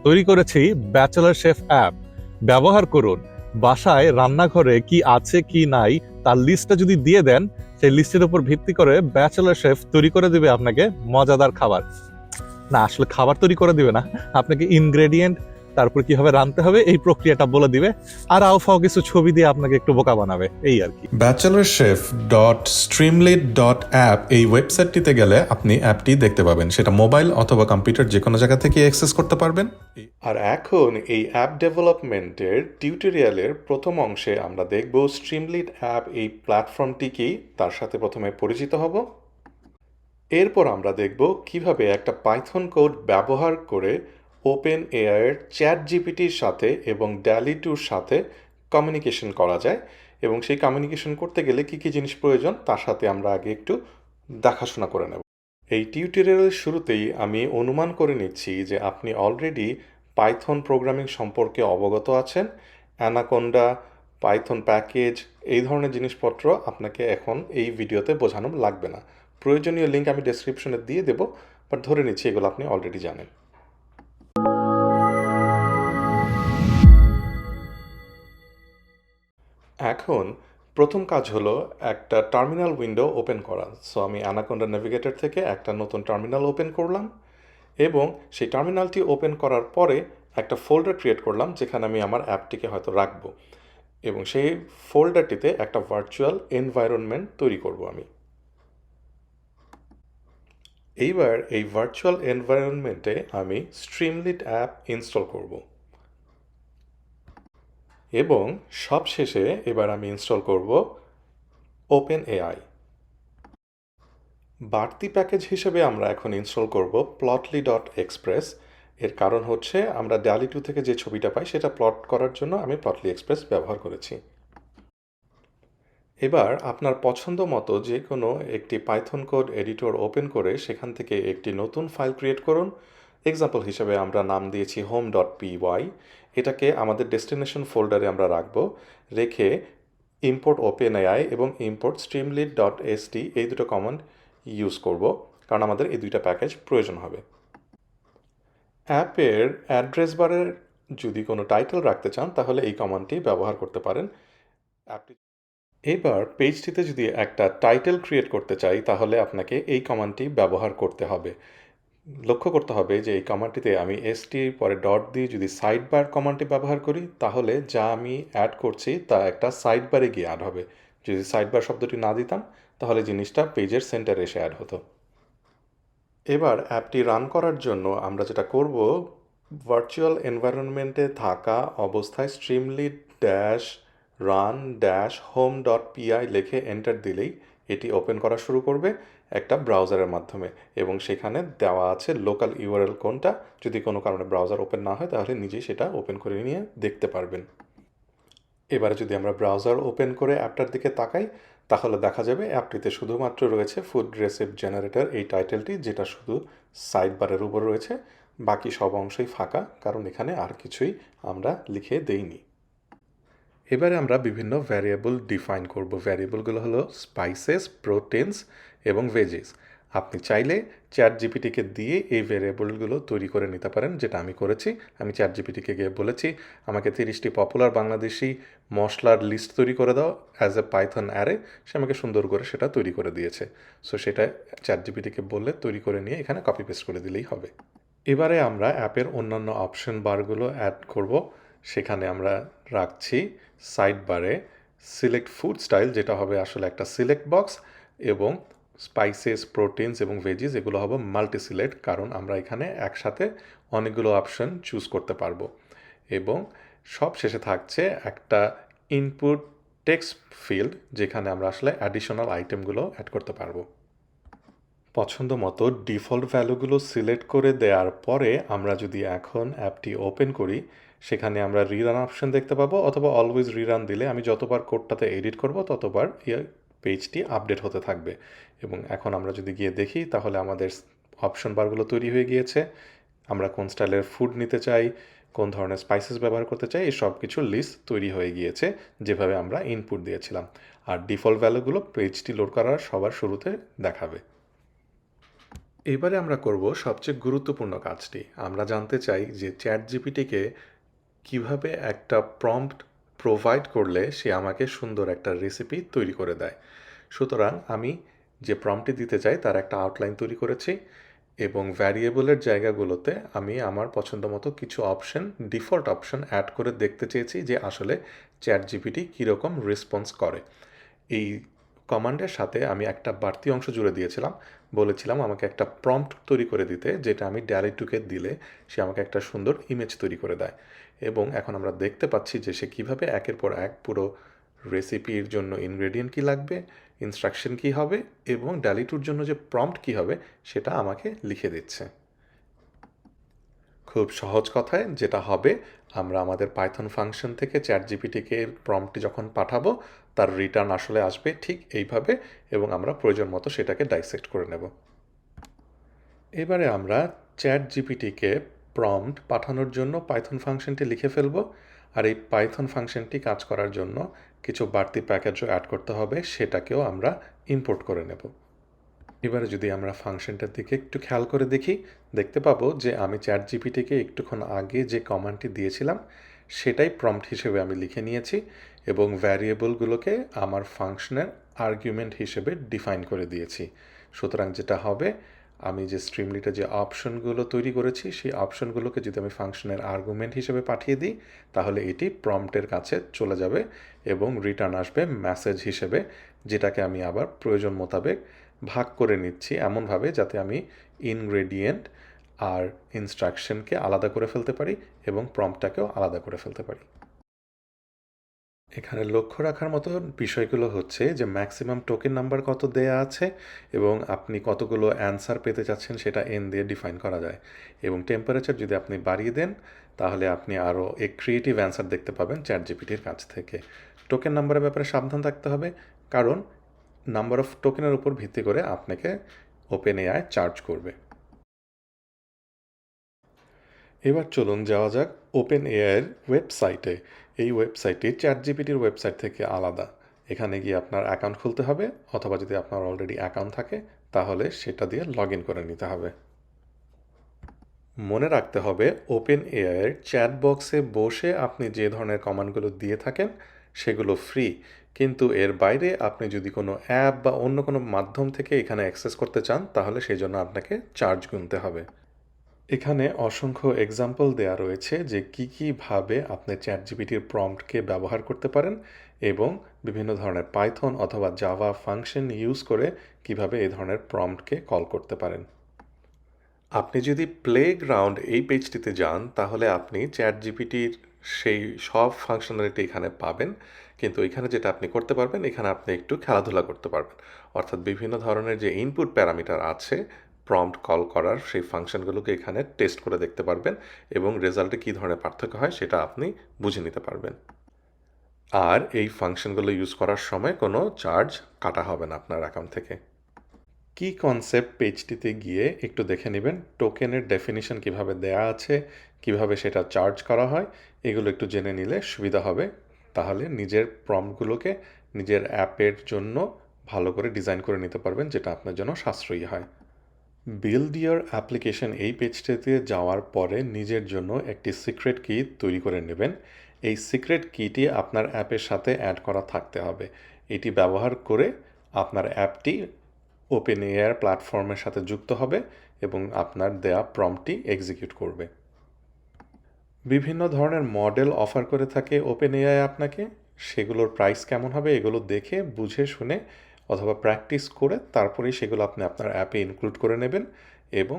তৈরি করেছি bachelor chef app. ব্যবহার করুন। বাসায় রান্নাঘরে কি আছে কি নাই তার লিস্টটা যদি দিয়ে দেন, সেই লিস্টের উপর ভিত্তি করে ব্যাচেলর শেফ তৈরি করে দিবে আপনাকে মজাদার খাবার। না, আসলে খাবার তৈরি করে দিবে না, আপনাকে ইনগ্রেডিয়েন্ট, তারপর কিভাবে রাঁধতে হবে এই প্রক্রিয়াটা বলে দিবে, আর আউফাও কিছু ছবি দিয়ে আপনাকে একটু বোকা বানাবে, এই আর কি। bachelorchef.streamlit.app এই ওয়েবসাইটটিতে গেলে আপনি অ্যাপটি দেখতে পাবেন। সেটা মোবাইল অথবা কম্পিউটার যে কোনো জায়গা থেকে অ্যাক্সেস করতে পারবেন। আর এখন এই অ্যাপ ডেভেলপমেন্টের টিউটোরিয়ালের প্রথম অংশে আমরা দেখব স্ট্রিমলিট অ্যাপ এই প্ল্যাটফর্মটিকেই, তার সাথে প্রথমে পরিচিত হব। এরপর আমরা দেখব কিভাবে একটা পাইথন কোড ব্যবহার করে OpenAI এর ChatGPTর সাথে এবং DALL-E 2 সাথে কমিউনিকেশন করা যায়, এবং সেই কমিউনিকেশন করতে গেলে কী কী জিনিস প্রয়োজন তার সাথে আমরা আগে একটু দেখাশোনা করে নেব। এই টিউটোরিয়ালের শুরুতেই আমি অনুমান করে নিচ্ছি যে আপনি অলরেডি পাইথন প্রোগ্রামিং সম্পর্কে অবগত আছেন। অ্যানাকোন্ডা, পাইথন প্যাকেজ, এই ধরনের জিনিসপত্র আপনাকে এখন এই ভিডিওতে বোঝানো লাগবে না। প্রয়োজনীয় লিঙ্ক আমি ডেসক্রিপশনে দিয়ে দেব, বাট ধরে নিচ্ছি এগুলো আপনি অলরেডি জানেন। এখন প্রথম কাজ হলো একটা টার্মিনাল উইন্ডো ওপেন করা। সো আমি অ্যানাকোন্ডা নেভিগেটর থেকে একটা নতুন টার্মিনাল ওপেন করলাম, এবং সেই টার্মিনালটি ওপেন করার পরে একটা ফোল্ডার ক্রিয়েট করলাম যেখানে আমি আমার অ্যাপটিকে হয়তো রাখবো, এবং সেই ফোল্ডারটিতে একটা ভার্চুয়াল এনভায়রনমেন্ট তৈরি করব আমি। এইবার এই ভার্চুয়াল এনভায়রনমেন্টে আমি স্ট্রিমলিট অ্যাপ ইনস্টল করব, এবং সবশেষে এবার আমি ইনস্টল করব OpenAI। বাড়তি প্যাকেজ হিসেবে আমরা এখন ইনস্টল করব plotly.express। এর কারণ হচ্ছে আমরা DALL-E 2 থেকে যে ছবিটা পাই সেটা প্লট করার জন্য আমি plotly express ব্যবহার করেছি। এবার আপনার পছন্দ মতো যে কোনো একটি পাইথন কোড এডিটর ওপেন করে সেখান থেকে একটি নতুন ফাইল ক্রিয়েট করুন। এক্সাম্পল হিসেবে আমরা নাম দিয়েছি home.py। এটাকে আমাদের ডেস্টিনেশন ফোল্ডারে আমরা রাখব, রেখে ইম্পোর্ট OpenAI এবং ইম্পোর্ট streamlit.st এই দুটো কমান্ড ইউজ করব, কারণ আমাদের এই দুইটা প্যাকেজ প্রয়োজন হবে। অ্যাপের অ্যাড্রেস বারের যদি কোনো টাইটেল রাখতে চান তাহলে এই কমান্ডটি ব্যবহার করতে পারেন। অ্যাপটি এবার পেজটিতে যদি একটা টাইটেল ক্রিয়েট করতে চাই তাহলে আপনাকে এই কমান্ডটি ব্যবহার করতে হবে। লক্ষ্য করতে হবে যে এই কমান্ডটিতে আমি এসটি পরে ডট দিয়ে যদি সাইড বার কমান্ডটি ব্যবহার করি তাহলে যা আমি অ্যাড করছি তা একটা সাইড বারে গিয়ে অ্যাড হবে। যদি সাইড বার শব্দটি না দিতাম তাহলে জিনিসটা পেজের সেন্টারে এসে অ্যাড হতো। এবার অ্যাপটি রান করার জন্য আমরা যেটা করব, ভার্চুয়াল এনভায়রনমেন্টে থাকা অবস্থায় স্ট্রিমলিট -run-home.py লিখে এন্টার দিলেই এটি ওপেন করা শুরু করবে একটা ব্রাউজারের মাধ্যমে, এবং সেখানে দেওয়া আছে লোকাল ইউআরএল কোনটা। যদি কোনো কারণে ব্রাউজার ওপেন না হয় তাহলে নিজেই সেটা ওপেন করে নিয়ে দেখতে পারবেন। এবারে যদি আমরা ব্রাউজার ওপেন করে অ্যাপটার দিকে তাকাই তাহলে দেখা যাবে অ্যাপটিতে শুধুমাত্র রয়েছে ফুড রেসিপি জেনারেটর এই টাইটেলটি, যেটা শুধু সাইড বারের উপর রয়েছে। বাকি সব অংশই ফাঁকা, কারণ এখানে আর কিছুই আমরা লিখে দেইনি। এবারে আমরা বিভিন্ন ভ্যারিয়েবল ডিফাইন করব। ভ্যারিয়েবলগুলো হলো স্পাইসেস, প্রোটিনস এবং ভেজিস। আপনি চাইলে ChatGPTকে দিয়ে এই ভ্যারিয়েবলগুলো তৈরি করে নিতে পারেন, যেটা আমি করেছি। আমি ChatGPTকে গিয়ে বলেছি আমাকে 30টি পপুলার বাংলাদেশি মশলার লিস্ট তৈরি করে দাও অ্যাজ এ পাইথন অ্যারে। সে আমাকে সুন্দর করে সেটা তৈরি করে দিয়েছে। সো সেটা ChatGPTকে বললে তৈরি করে নিয়ে এখানে কপি পেস্ট করে দিলেই হবে। এবারে আমরা অ্যাপের অন্যান্য অপশন বারগুলো অ্যাড করব। সেখানে আমরা রাখছি সাইড বারে সিলেক্ট ফুড স্টাইল, যেটা হবে আসলে একটা সিলেক্ট বক্স, এবং স্পাইসেস, প্রোটিনস এবং ভেজিস এগুলো হবে মাল্টি সিলেক্ট, কারণ আমরা এখানে একসাথে অনেকগুলো অপশন চুজ করতে পারবো। এবং সব শেষে থাকছে একটা ইনপুট টেক্সট ফিল্ড, যেখানে আমরা আসলে অ্যাডিশনাল আইটেমগুলো অ্যাড করতে পারবো। পছন্দ মতো ডিফল্ট ভ্যালুগুলো সিলেক্ট করে দেওয়ার পরে আমরা যদি এখন অ্যাপটি ওপেন করি সেখানে আমরা রিরান অপশন দেখতে পাবো, অথবা অলওয়েজ রিরান দিলে আমি যতবার কোডটাতে এডিট করব ততবার পেজটি আপডেট হতে থাকবে। এবং এখন আমরা যদি গিয়ে দেখি তাহলে আমাদের অপশন বারগুলো তৈরি হয়ে গিয়েছে। আমরা কোন স্টাইলের ফুড নিতে চাই, কোন ধরনের স্পাইসেস ব্যবহার করতে চাই, এই সব কিছু লিস্ট তৈরি হয়ে গিয়েছে যেভাবে আমরা ইনপুট দিয়েছিলাম। আর ডিফল্ট ভ্যালুগুলো পেজটি লোড করার সবার শুরুতে দেখাবে। এবারে আমরা করব সবচেয়ে গুরুত্বপূর্ণ কাজটি। আমরা জানতে চাই যে চ্যাটজিপিটিকে কিভাবে একটা প্রম্পট প্রোভাইড করলে সে আমাকে সুন্দর একটা রেসিপি তৈরি করে দেয়। সুতরাং আমি যে প্রম্পটটি দিতে চাই তার একটা আউটলাইন তৈরি করেছি এবং ভ্যারিয়েবলের জায়গাগুলোতে আমি আমার পছন্দ মতো কিছু অপশন, ডিফল্ট অপশন অ্যাড করে দেখতে চেয়েছি যে আসলে চ্যাটজিপিটি কীরকম রেসপন্স করে। এই কমান্ডের সাথে আমি একটা বাড়তি অংশ জুড়ে দিয়েছিলাম। বলেছিলাম আমাকে একটা প্রম্পট তৈরি করে দিতে, যেটা আমি DALL-E 2-কে দিলে সে আমাকে একটা সুন্দর ইমেজ তৈরি করে দেয়। এবং এখন আমরা দেখতে পাচ্ছি যে সে কীভাবে একের পর এক পুরো রেসিপির জন্য ইনগ্রেডিয়েন্ট কী লাগবে, ইনস্ট্রাকশন কী হবে এবং DALL-E 2-র জন্য যে প্রম্পট কী হবে সেটা আমাকে লিখে দিচ্ছে। খুব সহজ কথায় যেটা হবে, আমরা আমাদের পাইথন ফাংশন থেকে চ্যাটজিপিটিকে প্রম্পটটি যখন পাঠাবো তার রিটার্ন আসলে আসবে ঠিক এইভাবে এবং আমরা প্রয়োজন মতো সেটাকে ডাইসেক্ট করে নেব। এবারে আমরা চ্যাটজিপিটিকে প্রম্পট পাঠানোর জন্য পাইথন ফাংশনটি লিখে ফেলব। আর এই পাইথন ফাংশনটি কাজ করার জন্য কিছু বাড়তি প্যাকেজও অ্যাড করতে হবে, সেটাকেও আমরা ইম্পোর্ট করে নেব। এবারে যদি আমরা ফাংশনটার দিকে একটু খেয়াল করে দেখি, দেখতে পাবো যে আমি চ্যাটজিপিটিকে একটুক্ষণ আগে যে কমান্ডটি দিয়েছিলাম সেটাই প্রম্পট হিসেবে আমি লিখে নিয়েছি এবং ভ্যারিয়েবলগুলোকে আমার ফাংশনের আর্গুমেন্ট হিসেবে ডিফাইন করে দিয়েছি। সুতরাং যেটা হবে, আমি যে স্ট্রিমলিটে যে অপশনগুলো তৈরি করেছি সেই অপশনগুলোকে যদি আমি ফাংশনের আর্গুমেন্ট হিসেবে পাঠিয়ে দিই তাহলে এটি প্রম্পটের কাছে চলে যাবে এবং রিটার্ন আসবে মেসেজ হিসেবে, যেটাকে আমি আবার প্রয়োজন মোতাবেক ভাগ করে নিচ্ছি এমনভাবে যাতে আমি ইনগ্রেডিয়েন্ট আর ইনস্ট্রাকশনকে আলাদা করে ফেলতে পারি এবং প্রম্পটটাকেও আলাদা করে ফেলতে পারি। এখানে লক্ষ্য রাখার মতো বিষয়গুলো হচ্ছে যে ম্যাক্সিমাম টোকেন নাম্বার কত দেয়া আছে এবং আপনি কতগুলো অ্যান্সার পেতে চাচ্ছেন সেটা এন দিয়ে ডিফাইন করা যায়। এবং টেম্পারেচার যদি আপনি বাড়িয়ে দেন তাহলে আপনি আরও ক্রিয়েটিভ অ্যান্সার দেখতে পাবেন চ্যাটজিপিটির কাছ থেকে। টোকেন নাম্বারের ব্যাপারে সাবধান থাকতে হবে, কারণ নাম্বার অফ টোকেনের উপর ভিত্তি করে আপনাকে OpenAI চার্জ করবে। এবার চলুন যাওয়া যাক OpenAI-এর ওয়েবসাইটে। এই ওয়েবসাইটটি চ্যাটজিপিটির ওয়েবসাইট থেকে আলাদা। এখানে গিয়ে আপনার অ্যাকাউন্ট খুলতে হবে, অথবা যদি আপনার অলরেডি অ্যাকাউন্ট থাকে তাহলে সেটা দিয়ে লগ ইন করে নিতে হবে। মনে রাখতে হবে OpenAI-এর চ্যাট বক্সে বসে আপনি যে ধরনের কমান্ডগুলো দিয়ে থাকেন সেগুলো ফ্রি, কিন্তু এর বাইরে আপনি যদি কোনো অ্যাপ বা অন্য কোনো মাধ্যম থেকে এখানে অ্যাক্সেস করতে চান তাহলে সেই জন্য আপনাকে চার্জ গুনতে হবে। এখানে অসংখ্য এক্সাম্পল দেয়া রয়েছে যে কীভাবে আপনি চ্যাটজিপিটির প্রম্পটকে ব্যবহার করতে পারেন এবং বিভিন্ন ধরনের পাইথন অথবা জাভা ফাংশন ইউজ করে কিভাবে এই ধরনের প্রম্পটকে কল করতে পারেন। আপনি যদি প্লেগ্রাউন্ড এই পেজটিতে যান তাহলে আপনি চ্যাটজিপিটির সেই সব ফাংশনালিটি এখানে পাবেন, কিন্তু এখানে যেটা আপনি করতে পারবেন, এখানে আপনি একটু খেলাধুলা করতে পারবেন। অর্থাৎ বিভিন্ন ধরনের যে ইনপুট প্যারামিটার আছে প্রম্পট কল করার, সেই ফাংশনগুলোকে এখানে টেস্ট করে দেখতে পারবেন এবং রেজাল্টে কী ধরনের পার্থক্য হয় সেটা আপনি বুঝে নিতে পারবেন। আর এই ফাংশনগুলো ইউজ করার সময় কোনো চার্জ কাটা হবে না আপনার অ্যাকাউন্ট থেকে। কি কনসেপ্ট পেজটিতে গিয়ে একটু দেখে নেবেন টোকেনের ডেফিনিশন কিভাবে দেয়া আছে, কিভাবে সেটা চার্জ করা হয়, এগুলো একটু জেনে নিলে সুবিধা হবে। তাহলে নিজের প্রম্পটগুলোকে নিজের অ্যাপের জন্য ভালো করে ডিজাইন করে নিতে পারবেন, যেটা আপনার জন্য সাশ্রয়ী হয়। বিল্ড ইওর অ্যাপ্লিকেশন এই পেজটিতে যাওয়ার পরে নিজের জন্য একটি সিক্রেট কি তৈরি করে নেবেন। এই সিক্রেট কিটি আপনার অ্যাপের সাথে অ্যাড করা থাকতে হবে। এটি ব্যবহার করে আপনার অ্যাপটি OpenAI প্ল্যাটফর্মের সাথে যুক্ত হবে এবং আপনার দেয়া প্রম্পটটি এক্সিকিউট করবে। বিভিন্ন ধরনের মডেল অফার করে থাকে OpenAI আপনাকে, সেগুলোর প্রাইস কেমন হবে এগুলো দেখে বুঝে শুনে অথবা প্র্যাকটিস করে তারপরেই সেগুলো আপনি আপনার অ্যাপে ইনক্লুড করে নেবেন। এবং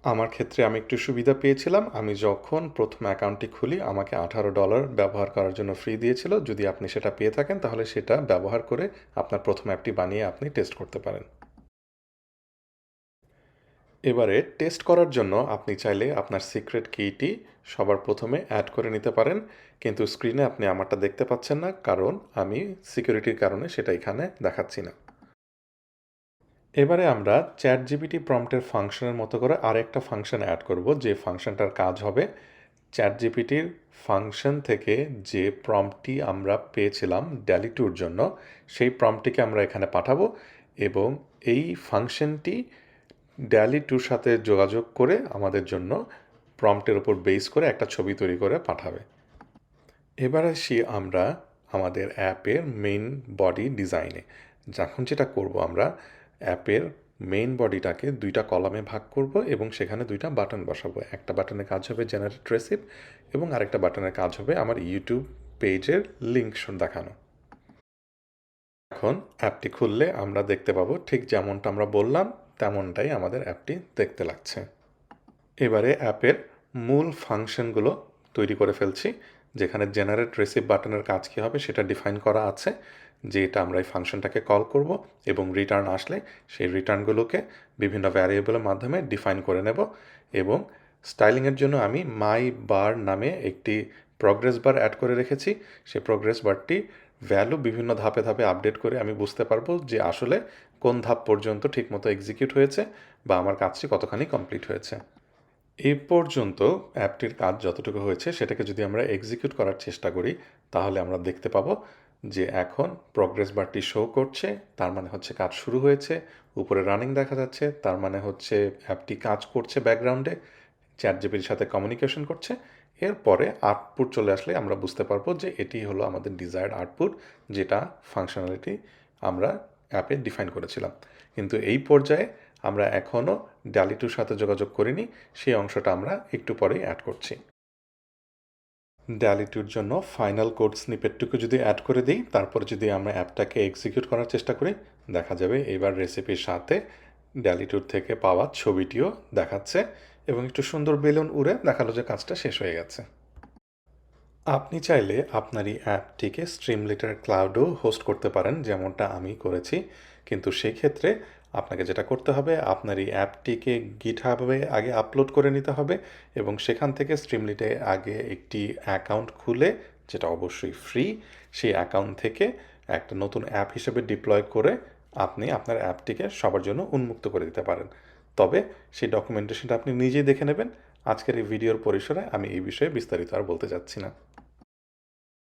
আমার ক্ষেত্রে আমি একটু সুবিধা পেয়েছিলাম, আমি যখন প্রথম অ্যাকাউন্টটি খুলি আমাকে $18 ব্যবহার করার জন্য ফ্রি দিয়েছিল। যদি আপনি সেটা পেয়ে থাকেন তাহলে সেটা ব্যবহার করে আপনার প্রথম অ্যাপটি বানিয়ে আপনি টেস্ট করতে পারেন। এবারে টেস্ট করার জন্য আপনি চাইলে আপনার সিক্রেট কিটি সবার প্রথমে অ্যাড করে নিতে পারেন, কিন্তু স্ক্রিনে আপনি আমারটা দেখতে পাচ্ছেন না, কারণ আমি সিকিউরিটির কারণে সেটা এখানে দেখাচ্ছি না। এবারে আমরা চ্যাটজিপিটি প্রম্পটের ফাংশনের মতো করে আরেকটা ফাংশন অ্যাড করব, যে ফাংশনটার কাজ হবে চ্যাটজিপিটির ফাংশন থেকে যে প্রম্পটটি আমরা পেয়েছিলাম DALL-E 2-র জন্য সেই প্রম্পটটিকে আমরা এখানে পাঠাবো এবং এই ফাংশনটি DALL-E 2 সাথে যোগাযোগ করে আমাদের জন্য প্রম্পটের উপর বেস করে একটা ছবি তৈরি করে পাঠাবে। এবার আসি আমরা আমাদের অ্যাপের মেইন বডি ডিজাইনে। এখন যেটা করব আমরা অ্যাপের মেইন বডিটাকে 2টা কলামে ভাগ করব এবং সেখানে 2টা বাটন বসাবো। একটা বাটনের কাজ হবে জেনারেট রেসিপ এবং আরেকটা বাটনের কাজ হবে আমার ইউটিউব পেজের লিঙ্ক দেখানো। এখন অ্যাপটি খুললে আমরা দেখতে পাবো ঠিক যেমনটা আমরা বললাম তেমনটাই আমাদের অ্যাপটি দেখতে লাগছে। এবারে অ্যাপের মূল ফাংশনগুলো তৈরি করে ফেলছি, যেখানে জেনারেট রেসিপ বাটনের কাজ কী হবে সেটা ডিফাইন করা আছে, যে এটা আমরা এই ফাংশনটাকে কল করব এবং রিটার্ন আসলে সেই রিটার্নগুলোকে বিভিন্ন ভ্যারিয়েবলের মাধ্যমে ডিফাইন করে নেব। এবং স্টাইলিংয়ের জন্য আমি মাই বার নামে একটি প্রগ্রেস বার অ্যাড করে রেখেছি। সেই প্রগ্রেস বারটি ভ্যালু বিভিন্ন ধাপে ধাপে আপডেট করে আমি বুঝতে পারবো যে আসলে কোন ধাপ পর্যন্ত ঠিকমতো এক্সিকিউট হয়েছে বা আমার কাজটি কতখানি কমপ্লিট হয়েছে। এই পর্যন্ত অ্যাপটির কাজ যতটুকু হয়েছে সেটাকে যদি আমরা এক্সিকিউট করার চেষ্টা করি তাহলে আমরা দেখতে পাবো যে এখন প্রগ্রেস বারটি শো করছে, তার মানে হচ্ছে কাজ শুরু হয়েছে। উপরে রানিং দেখা যাচ্ছে, তার মানে হচ্ছে অ্যাপটি কাজ করছে ব্যাকগ্রাউন্ডে, চ্যাটজিপিটির সাথে কমিউনিকেশন করছে। এরপরে আউটপুট চলে আসলে আমরা বুঝতে পারবো যে এটি হলো আমাদের ডিজায়ার্ড আউটপুট, যেটা ফাংশনালিটি আমরা অ্যাপে ডিফাইন করেছিলাম। কিন্তু এই পর্যায়ে আমরা এখনও DALL-E 2 সাথে যোগাযোগ করিনি, সেই অংশটা আমরা একটু পরেই অ্যাড করছি। DALL-E 2 জন্য ফাইনাল কোড স্নিপেটটুকু যদি অ্যাড করে দিই, তারপর যদি আমরা অ্যাপটাকে এক্সিকিউট করার চেষ্টা করি, দেখা যাবে এবার রেসিপির সাথে DALL-E 2 থেকে পাওয়া ছবিটিও দেখাচ্ছে এবং একটু সুন্দর বেলুন উড়ে দেখালো যে কাজটা শেষ হয়ে গেছে। আপনি চাইলে আপনার এই অ্যাপটিকে স্ট্রিমলিটার ক্লাউডও হোস্ট করতে পারেন, যেমনটা আমি করেছি। কিন্তু সেই ক্ষেত্রে আপনাকে যেটা করতে হবে, আপনার এই অ্যাপটিকে গিটহাবে আগে আপলোড করে নিতে হবে এবং সেখান থেকে স্ট্রিমলিটে আগে একটি অ্যাকাউন্ট খুলে, যেটা অবশ্যই ফ্রি, সেই অ্যাকাউন্ট থেকে একটা নতুন অ্যাপ হিসেবে ডিপ্লয় করে আপনি আপনার অ্যাপটিকে সবার জন্য উন্মুক্ত করে দিতে পারেন। তবে সেই ডকুমেন্টেশনটা আপনি নিজেই দেখে নেবেন। আজকের এই ভিডিওর পরিসরে আমি এই বিষয়ে বিস্তারিত আর বলতে চাচ্ছি না।